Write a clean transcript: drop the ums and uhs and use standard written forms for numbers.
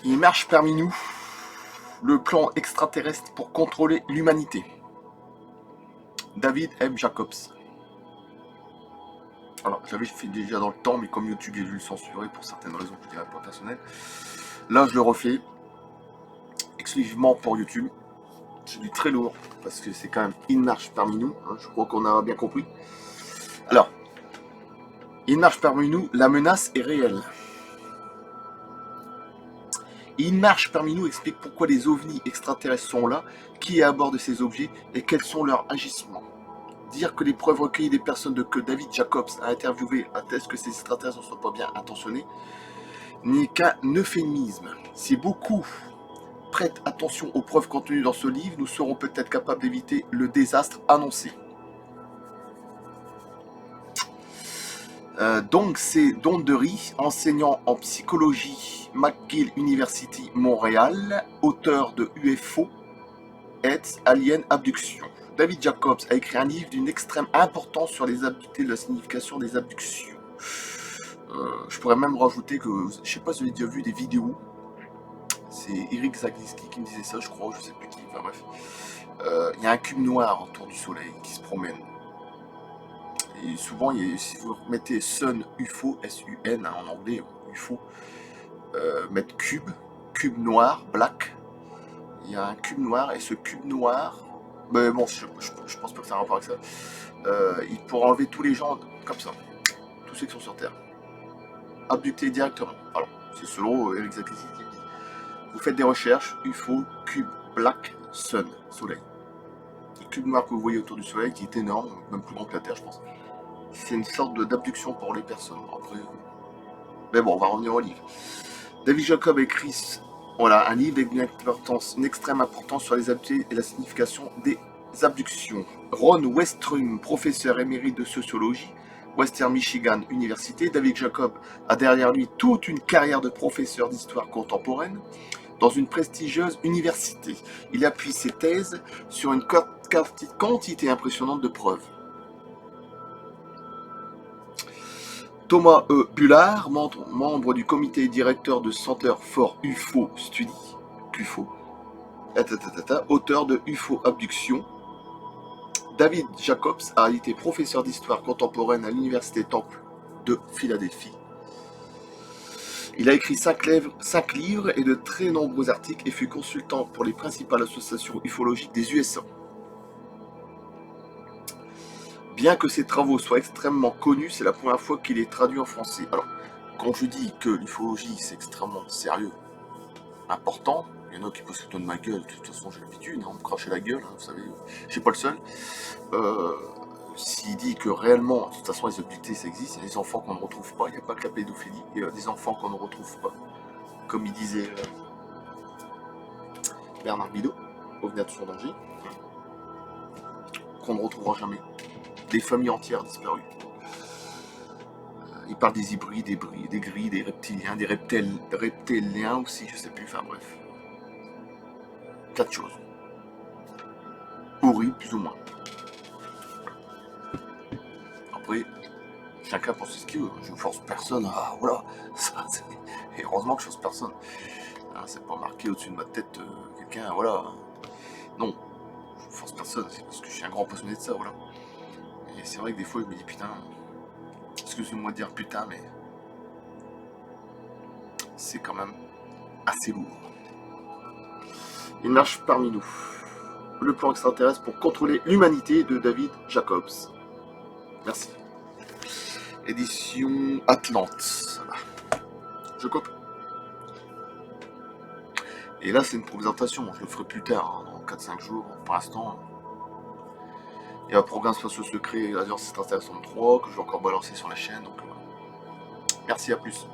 Il marche parmi nous le plan extraterrestre pour contrôler l'humanité. David M. Jacobs. Alors, j'avais fait déjà dans le temps, mais comme YouTube, j'ai dû le censurer pour certaines raisons que je dirais pas personnelles. Là, je le refais exclusivement pour YouTube. C'est du très lourd, parce que c'est quand même Il marche parmi nous. Hein, je crois qu'on a bien compris. Alors, Il marche parmi nous, la menace est réelle. Il marche parmi nous explique pourquoi les ovnis extraterrestres sont là, qui est à bord de ces objets et quels sont leurs agissements. Dire que les preuves recueillies des personnes que David Jacobs a interviewées attestent que ces extraterrestres ne sont pas bien intentionnés n'est qu'un euphémisme. Si beaucoup prêtent attention aux preuves contenues dans ce livre, nous serons peut-être capables d'éviter le désastre annoncé. Donc c'est Don Dery, enseignant en psychologie McGill University Montréal, auteur de UFO, Heads, Alien, Abduction. David Jacobs a écrit un livre d'une extrême importance sur les abductés et la signification des abductions. Je pourrais même rajouter que, je ne sais pas si vous avez déjà vu des vidéos, c'est Eric Zaglinski qui me disait ça, je crois, je ne sais plus qui, enfin bref. Il y a un cube noir autour du soleil qui se promène. Et souvent, si vous mettez Sun UFO, S-U-N en anglais, UFO, mettre cube noir, black, il y a un cube noir, et ce cube noir, mais bon, je pense pas que ça a un rapport avec ça, il pourra enlever tous les gens comme ça, tous ceux qui sont sur Terre, abductés directement. Alors, c'est selon Eric Zaglinski qui dit. Vous faites des recherches, UFO, cube, black, sun, soleil. Le cube noir que vous voyez autour du soleil, qui est énorme, même plus grand que la Terre, je pense. C'est une sorte d'abduction pour les personnes. Après, mais bon, on va revenir au livre. David Jacob écrit un livre avec une extrême importance sur les abductés et la signification des abductions. Ron Westrum, professeur émérite de sociologie, Western Michigan University. David Jacob a derrière lui toute une carrière de professeur d'histoire contemporaine dans une prestigieuse université. Il appuie ses thèses sur une quantité impressionnante de preuves. Thomas E. Bullard, membre du comité directeur de Center for UFO Study, CUFO, auteur de UFO Abduction. David Jacobs a été professeur d'histoire contemporaine à l'université Temple de Philadelphie. Il a écrit 5 livres et de très nombreux articles et fut consultant pour les principales associations ufologiques des USA. Bien que ses travaux soient extrêmement connus, c'est la première fois qu'il est traduit en français. Alors, quand je dis que l'ufologie c'est extrêmement sérieux, important, il y en a qui peuvent se foutre de ma gueule, de toute façon j'ai l'habitude, on me cracher la gueule, vous savez, je suis pas le seul. S'il dit que réellement, de toute façon les abductés ça existe, il y a des enfants qu'on ne retrouve pas, il n'y a pas que la pédophilie, il y a des enfants qu'on ne retrouve pas. Comme il disait Bernard Bidot, revenir sur danger, qu'on ne retrouvera jamais. Des familles entières disparues. Il parle des hybrides, des gris, des reptiliens, des reptiliens aussi, je sais plus, enfin bref. 4 choses. Horribles, plus ou moins. Après, chacun pense ce qu'il veut. Je ne force personne à... Voilà. Et heureusement que je force personne. Hein, c'est pas marqué au-dessus de ma tête quelqu'un, voilà. Non, je ne force personne, c'est parce que je suis un grand passionné de ça, voilà. Et c'est vrai que des fois, je me dis, putain, excusez-moi de dire putain, mais c'est quand même assez lourd. Il marche parmi nous. Le plan extraterrestre pour contrôler l'humanité de David Jacobs. Merci. Édition Atlante. Je coupe. Et là, c'est une présentation. Je le ferai plus tard, hein, dans 4-5 jours. Pour l'instant, il y a un programme spatial secret, l'agence extraterrestre 3, que je vais encore balancer sur la chaîne. Donc, merci, à plus.